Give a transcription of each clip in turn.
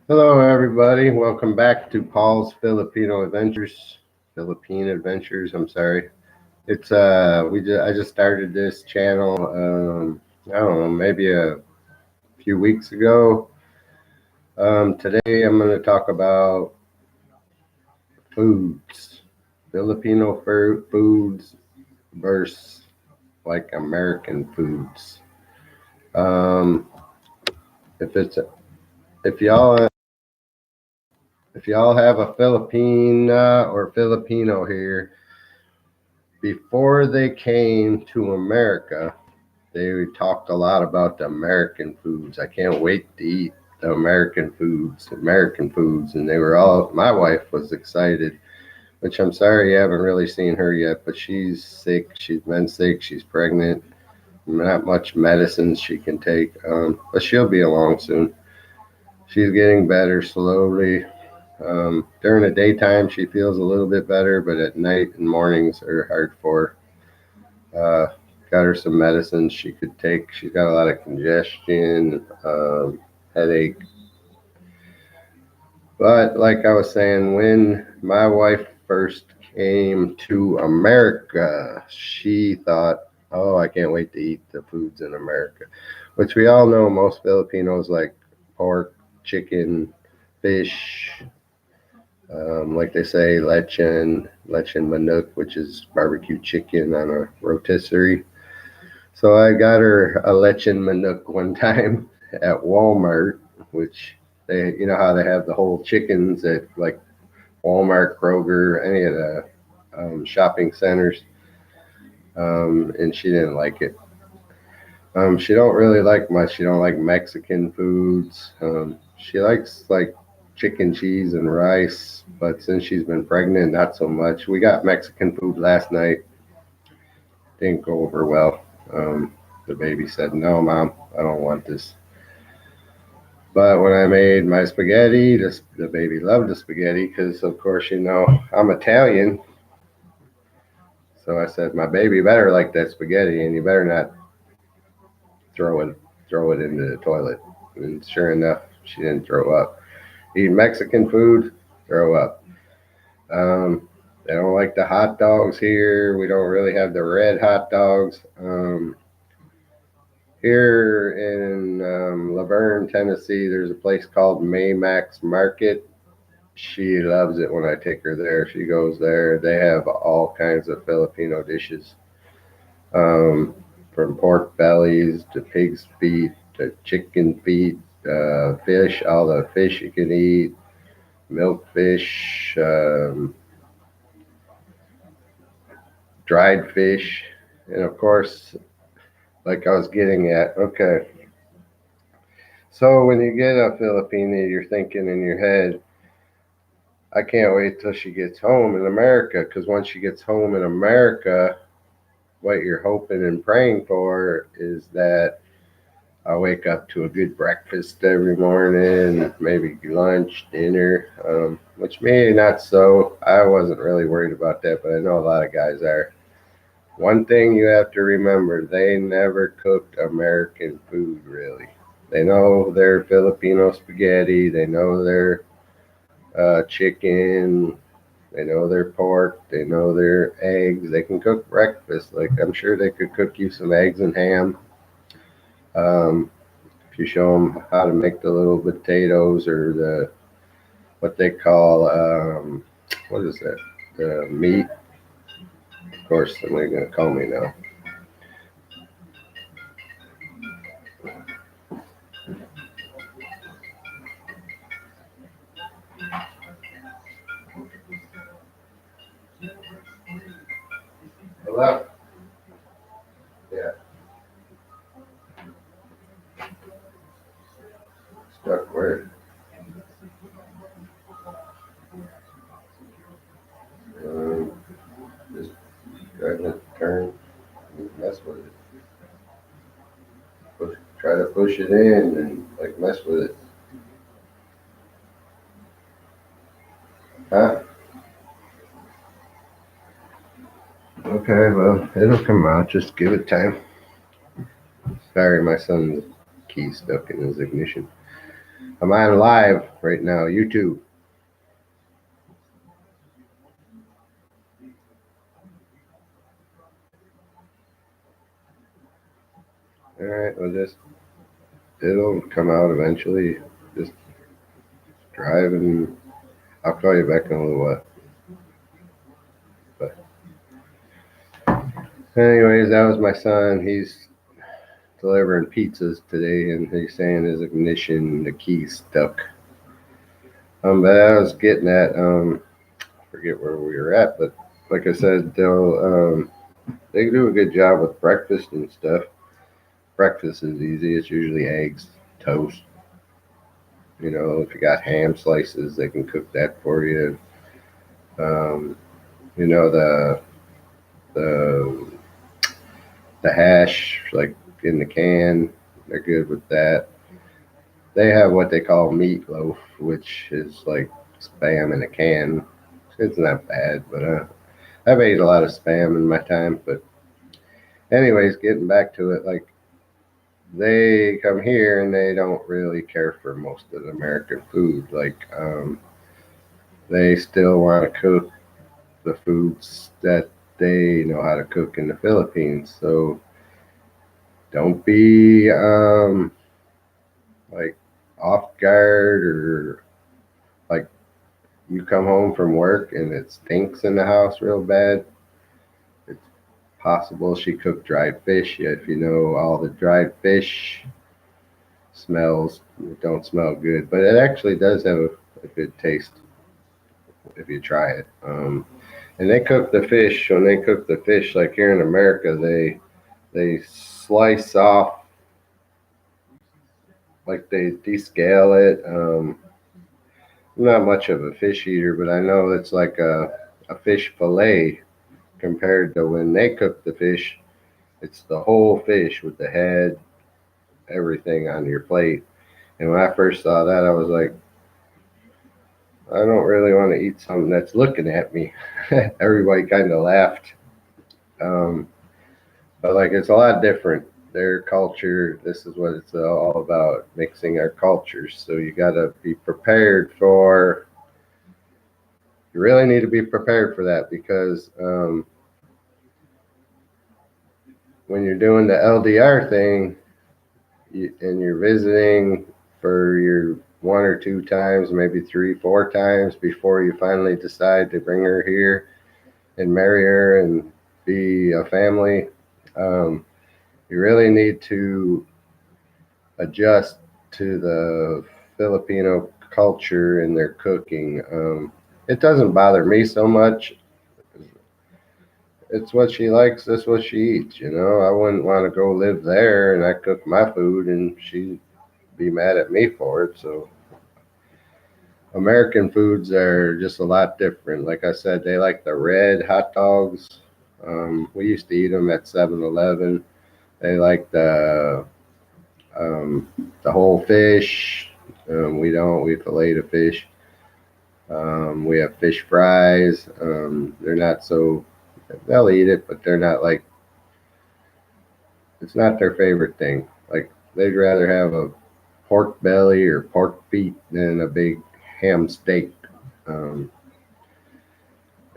Hello, everybody. Welcome back to Paul's Filipino Adventures. Philippine Adventures. I'm sorry. It's I just started this channel. I don't know, maybe a few weeks ago. Today I'm going to talk about foods, Filipino foods versus like American foods. Um, if it's if y'all if y'all have a Filipina or Filipino here, before they came to America, they talked a lot about the American foods. I can't wait to eat the American foods. And they were all, my wife was excited, which I'm sorry you haven't really seen her yet, but she's sick. She's been sick. She's pregnant. Not much medicine she can take, but she'll be along soon. She's getting better slowly. During the daytime, she feels a little bit better, but at night and mornings are hard for her. Got her some medicine she could take. She's got a lot of congestion, headache. But like I was saying, when my wife first came to America, she thought, oh, I can't wait to eat the foods in America, which we all know most Filipinos like pork, chicken, fish, like they say, lechon manok, which is barbecue chicken on a rotisserie. So I got her a lechon manok one time at Walmart, which you know how they have the whole chickens at like Walmart, Kroger, any of the shopping centers, and she didn't like it. She don't really like much. She don't like Mexican foods. She likes like chicken, cheese, and rice, but since she's been pregnant, not so much. We got Mexican food last night. Didn't go over well. Um, the baby said, "No, mom, I don't want this." But when I made my spaghetti, the baby loved the spaghetti because, of course, you know I'm Italian. So I said, "My baby better like that spaghetti, and you better not throw it throw it into the toilet." And sure enough, she didn't throw up. Eat Mexican food, throw up. They don't like the hot dogs here. We don't really have the red hot dogs. Here in Laverne, Tennessee, there's a place called Maymax Market. She loves it when I take her there. She goes there. They have all kinds of Filipino dishes, um, from pork bellies to pig's feet to chicken feet, fish, all the fish you can eat, milkfish, dried fish, and of course, like I was getting at, okay. So when you get a Filipina, you're thinking in your head, I can't wait till she gets home in America, because once she gets home in America, what you're hoping and praying for is that I wake up to a good breakfast every morning, maybe lunch, dinner, which me, not so. I wasn't really worried about that, but I know a lot of guys are. One thing you have to remember, they never cooked American food, really. They know their Filipino spaghetti, they know their chicken, they know their pork, they know their eggs. They can cook breakfast. Like I'm sure they could cook you some eggs and ham. Um, if you show them how to make the little potatoes or the what they call what is that? The meat. Of course, somebody's gonna call me now. Hello. Yeah. Stuck where? Um, just trying to turn, mess with it. Try to push it in and like mess with it. Huh? Okay, well, it'll come out. Just give it time. Sorry, my son's key stuck in his ignition. I'm on live right now, YouTube. All right, well, it'll come out eventually. Just drive and I'll call you back in a little while. But anyways, that was my son. He's delivering pizzas today, and he's saying his ignition, the key's stuck. But I was getting at, I forget where we were at, but like I said, they do a good job with breakfast and stuff. Breakfast is easy. It's usually eggs, toast. You know, if you got ham slices, they can cook that for you. Um, you know, the the hash like in the can, they're good with that. They have what they call meatloaf, which is like spam in a can. It's not bad, but I've ate a lot of spam in my time. But anyways, getting back to it, like they come here and they don't really care for most of the American food. Like they still want to cook the foods that they know how to cook in the Philippines. So don't be like off guard or like you come home from work and it stinks in the house real bad. It's possible she cooked dried fish. If you know, all the dried fish smells don't smell good, but it actually does have a good taste if you try it. And they cook the fish. When they cook the fish, like here in America, they slice off, like they descale it. I'm not much of a fish eater, but I know it's like a fish fillet compared to when they cook the fish. It's the whole fish with the head, everything on your plate. And when I first saw that, I was like, I don't really want to eat something that's looking at me. Everybody kind of laughed. Um, but like, it's a lot different. Their culture, this is what it's all about, mixing our cultures. So you got to be prepared for, you really need to be prepared for that because when you're doing the LDR thing and you're visiting for your 1 or 2 times, maybe 3, 4 times before you finally decide to bring her here and marry her and be a family, you really need to adjust to the Filipino culture and their cooking. It doesn't bother me so much. It's what she likes. That's what she eats. You know, I wouldn't want to go live there and I cook my food and she'd be mad at me for it. So American foods are just a lot different. Like I said, they like the red hot dogs. We used to eat them at 7-Eleven. They like the whole fish. We don't. We fillet the fish. We have fish fries. They're not so. They'll eat it, but they're not like. It's not their favorite thing. Like they'd rather have a pork belly or pork feet than a big ham steak. Um,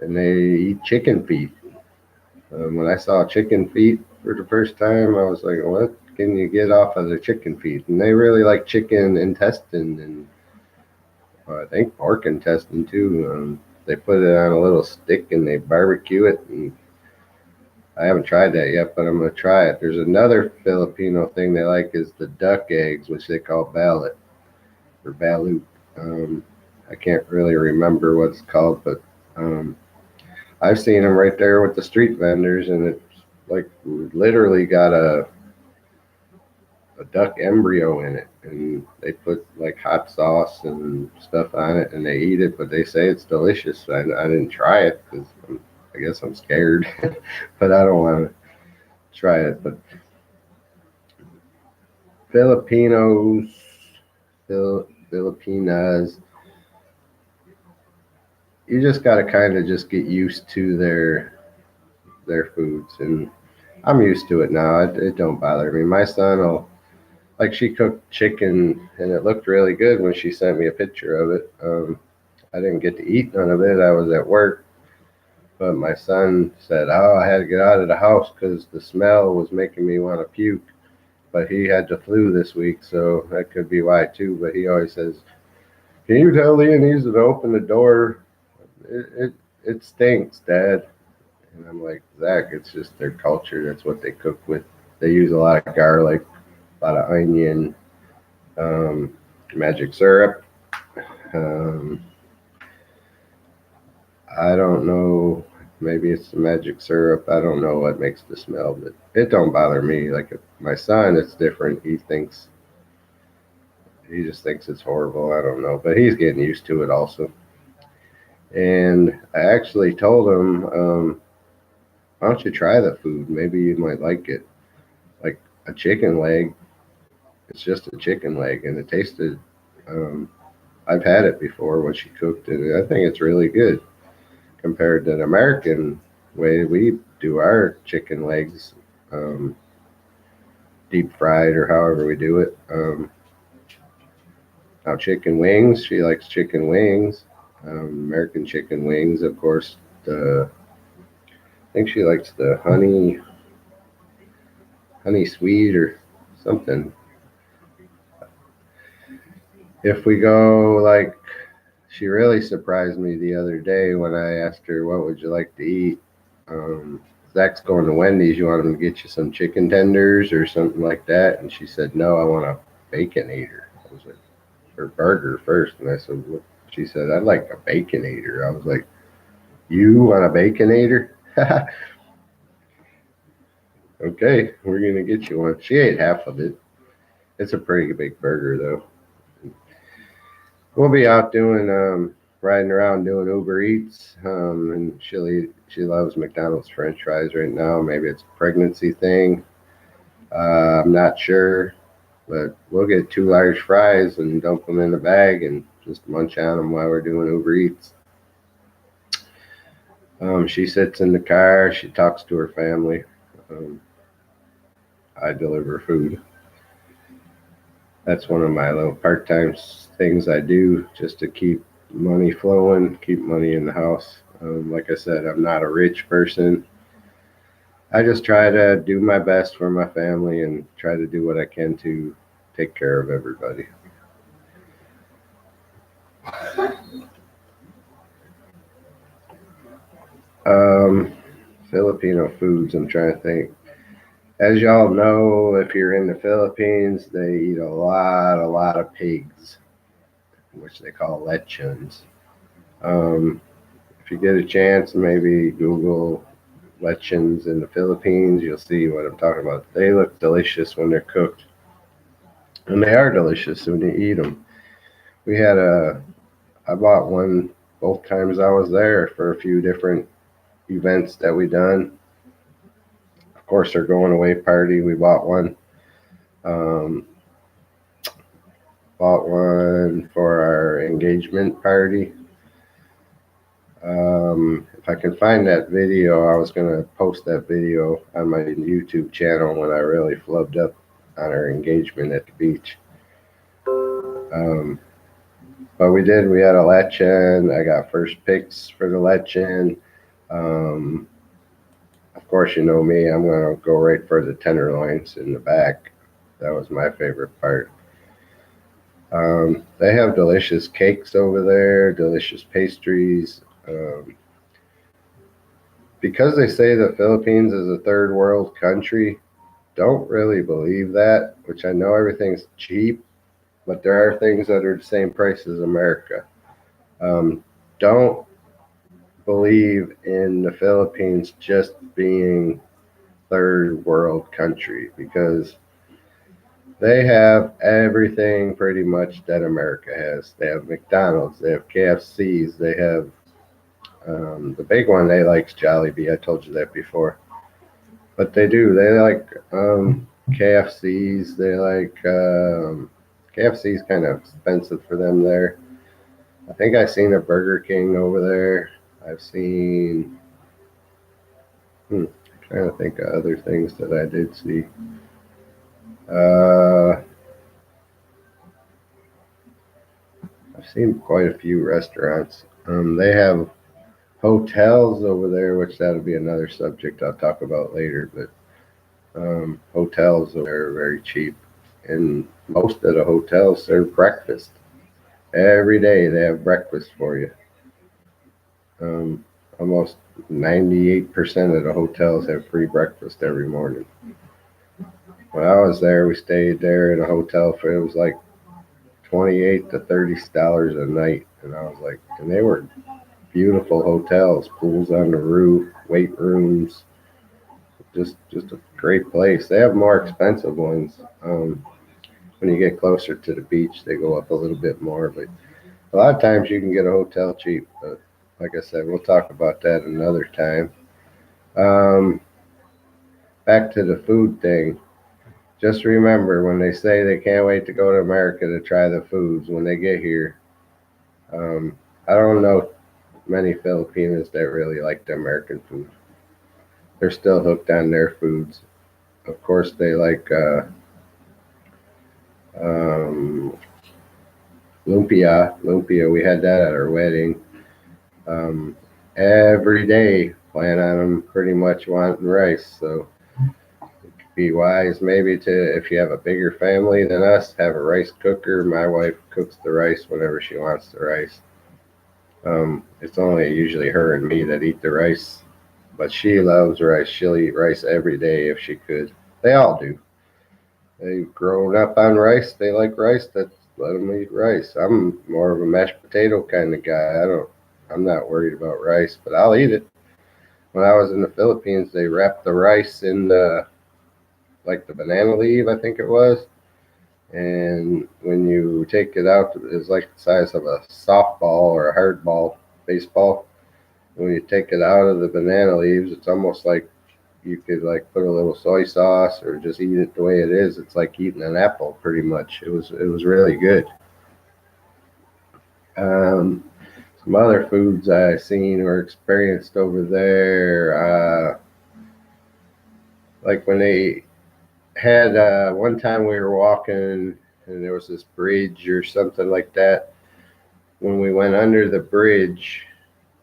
and they eat chicken feet. When I saw chicken feet for the first time, I was like, "What can you get off of the chicken feet?" And they really like chicken intestine and I think pork intestine too. They put it on a little stick and they barbecue it. And I haven't tried that yet, but I'm gonna try it. There's another Filipino thing they like is the duck eggs, which they call balut or balut. Um, I can't really remember what it's called, but um, I've seen them right there with the street vendors, and it's like literally got a duck embryo in it, and they put like hot sauce and stuff on it, and they eat it. But they say it's delicious. I didn't try it because I guess I'm scared, but I don't want to try it. But Filipinos, Filipinas, you just got to kind of just get used to their foods, and I'm used to it now. It don't bother me. My son will like she cooked chicken and it looked really good when she sent me a picture of it. I didn't get to eat none of it. I was at work, but my son said, "Oh, I had to get out of the house because the smell was making me want to puke." But he had the flu this week, so that could be why too. But he always says, "Can you tell Leonese to open the door? It stinks, Dad." And I'm like, Zach, it's just their culture. That's what they cook with. They use a lot of garlic, a lot of onion, um, magic syrup. Um, I don't know. Maybe it's the magic syrup. I don't know what makes the smell, but it don't bother me. Like my son, it's different. He just thinks it's horrible. I don't know, but he's getting used to it also. And I actually told him, why don't you try the food? Maybe you might like it. Like a chicken leg. It's just a chicken leg, and it tasted. Um, I've had it before when she cooked it. I think it's really good compared to the American way we do our chicken legs, um, deep fried or however we do it. Now chicken wings, she likes chicken wings, American chicken wings, of course. I think she likes the honey sweet or something. If we go like, she really surprised me the other day when I asked her, "What would you like to eat?" Um, Zach's going to Wendy's. You want him to get you some chicken tenders or something like that? And she said, "No, I want a baconator." I was like, "Or burger first." And I said, "What?" She said, "I'd like a baconator." I was like, "You want a baconator?" Okay, we're gonna get you one. She ate half of it. It's a pretty big burger though. We'll be out doing riding around doing Uber Eats, and she loves McDonald's French fries right now. Maybe it's a pregnancy thing. I'm not sure, but we'll get two large fries and dump them in the bag and just munch on them while we're doing Uber Eats. She sits in the car. She talks to her family. Um, I deliver food. That's one of my little part-time things I do just to keep money flowing, keep money in the house. Like I said, I'm not a rich person. I just try to do my best for my family and try to do what I can to take care of everybody. Um, Filipino foods, I'm trying to think. As y'all know, if you're in the Philippines, they eat a lot of pigs, which they call lechons. Um, if you get a chance, maybe Google lechons in the Philippines. You'll see what I'm talking about. They look delicious when they're cooked, and they are delicious when you eat them. We had I bought one both times I was there for a few different events that we done. Of course, our going away party, we bought one. Um, Bought one for our engagement party. If I can find that video, I was going to post that video on my YouTube channel when I really flubbed up on our engagement at the beach. Um, but we did. We had a lechon. I got first picks for the lechon. Um, of course, you know me. I'm going to go right for the tenderloins in the back. That was my favorite part. They have delicious cakes over there, delicious pastries. Because they say the Philippines is a third world country, don't really believe that, which I know everything's cheap, but there are things that are the same price as America. Don't believe in the Philippines just being third world country because they have everything pretty much that America has. They have McDonald's, they have KFCs, they have the big one they like is Jollibee. I told you that before. But they do. They like KFCs. They like KFC's kind of expensive for them there. I think I've seen a Burger King over there. I've seen. I'm trying to think of other things that I did see. Uh, seen quite a few restaurants. They have hotels over there, which that'll be another subject I'll talk about later. But hotels over there are very cheap, and most of the hotels serve breakfast every day. They have breakfast for you. Um, Almost 98% of the hotels have free breakfast every morning. When I was there, we stayed there in a hotel for it was like 28 to $30 a night, and I was like, and they were beautiful hotels, pools on the roof, weight rooms, just a great place. They have more expensive ones. When you get closer to the beach, they go up a little bit more, but a lot of times you can get a hotel cheap. But like I said, we'll talk about that another time. Um, Back to the food thing. Just remember when they say they can't wait to go to America to try the foods when they get here. Um, I don't know many Filipinos that really like the American food. They're still hooked on their foods. Of course, they like um, lumpia. Lumpia, we had that at our wedding. Um, every day, plan on them pretty much wanting rice. So be wise maybe to, if you have a bigger family than us, have a rice cooker. My wife cooks the rice whenever she wants the rice. It's only usually her and me that eat the rice, but she loves rice. She'll eat rice every day if she could. They all do. They've grown up on rice. They like rice. That's let them eat rice. I'm more of a mashed potato kind of guy. I'm not worried about rice, but I'll eat it. When I was in the Philippines, they wrapped the rice in the banana leaf, I think it was. And when you take it out, it's like the size of a softball or a hard ball, baseball. When you take it out of the banana leaves, it's almost like you could like put a little soy sauce or just eat it the way it is. It's like eating an apple, pretty much. It was really good. Um, some other foods I seen or experienced over there, like when they had one time we were walking and there was this bridge or something like that. When we went under the bridge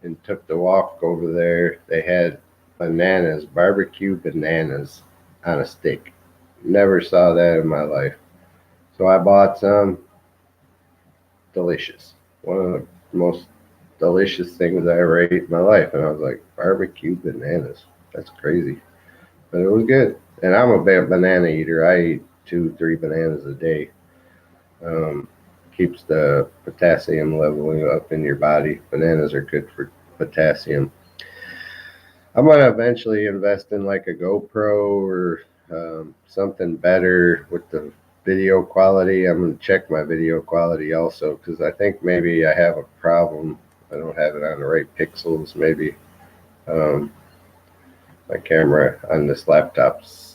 and took the walk over there, they had bananas, barbecue bananas on a stick. Never saw that in my life. So I bought some. Delicious. One of the most delicious things I ever ate in my life. And I was like, barbecue bananas. That's crazy. But it was good. And I'm a big banana eater. I eat 2, 3 bananas a day. Um, Keeps the potassium level up in your body. Bananas are good for potassium. I'm gonna eventually invest in like a GoPro or something better with the video quality. I'm gonna check my video quality also because I think maybe I have a problem. I don't have it on the right pixels. Maybe um, my camera on this laptop's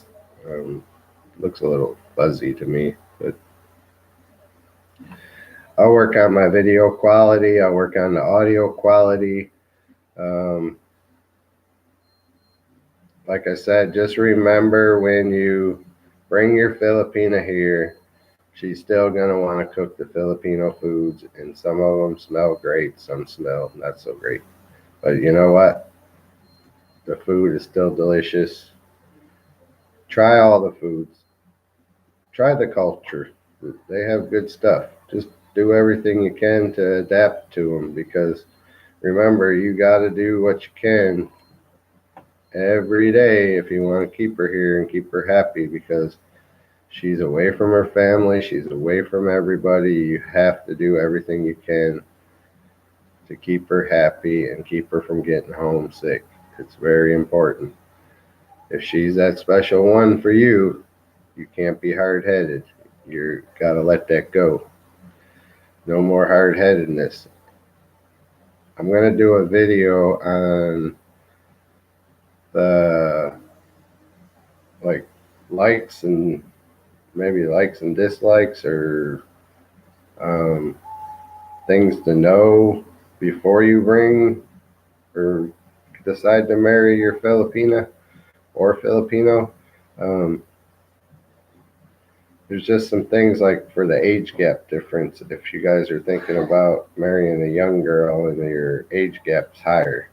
looks a little fuzzy to me, but I'll work on my video quality. I'll work on the audio quality. Um, like I said, just remember when you bring your Filipina here, she's still going to want to cook the Filipino foods, and some of them smell great, some smell not so great. But you know what? The food is still delicious. Try all the foods. Try the culture. They have good stuff. Just do everything you can to adapt to them because remember, you got to do what you can every day if you want to keep her here and keep her happy because she's away from her family, she's away from everybody. You have to do everything you can to keep her happy and keep her from getting homesick. It's very important. If she's that special one for you, you can't be hard headed. You gotta let that go. No more hard headedness. I'm gonna do a video on the like likes and maybe likes and dislikes or um, things to know before you bring or decide to marry your Filipina or Filipino. Um, there's just some things like for the age gap difference. If you guys are thinking about marrying a young girl and your age gap's higher,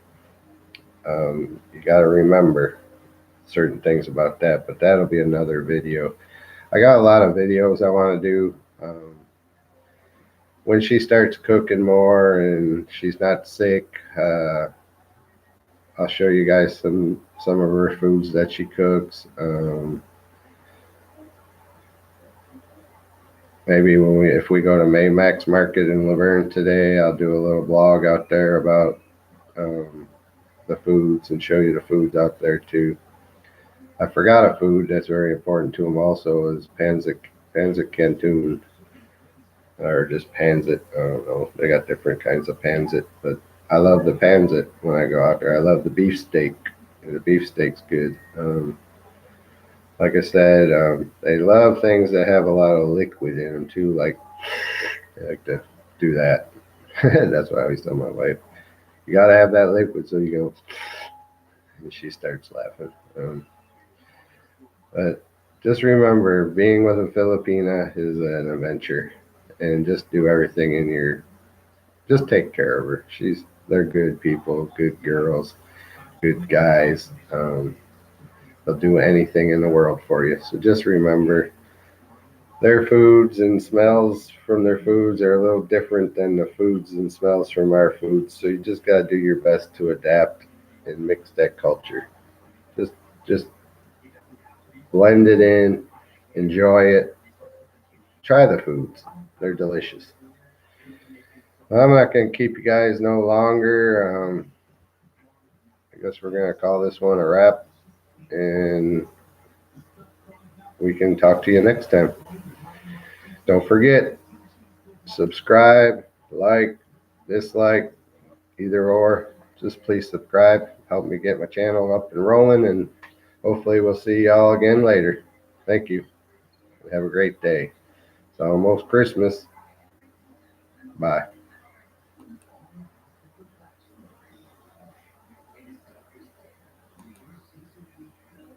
you got to remember certain things about that. But that'll be another video. I got a lot of videos I want to do. When she starts cooking more and she's not sick, I'll show you guys some of her foods that she cooks. Maybe if we go to Maymax Market in Laverne today, I'll do a little blog out there about the foods and show you the foods out there too. I forgot a food that's very important to them also is Pansit Canton, or just Pansit. I don't know. They got different kinds of Pansit, but I love the Pansit when I go out there. I love the beefsteak. The beefsteak's good. Like I said, they love things that have a lot of liquid in them too. Like they like to do that. That's what I always tell my wife. You gotta have that liquid so you go. And she starts laughing. But just remember, being with a Filipina is an adventure, and just do everything in your. Just take care of her. They're good people, good girls, good guys. They'll do anything in the world for you. So just remember, their foods and smells from their foods are a little different than the foods and smells from our foods. So you just got to do your best to adapt and mix that culture. Just blend it in, enjoy it, try the foods. They're delicious. I'm not going to keep you guys no longer. I guess we're going to call this one a wrap, and we can talk to you next time. Don't forget, subscribe, like, dislike, either or. Just please subscribe. Help me get my channel up and rolling, and hopefully we'll see y'all again later. Thank you. Have a great day. It's almost Christmas. Bye.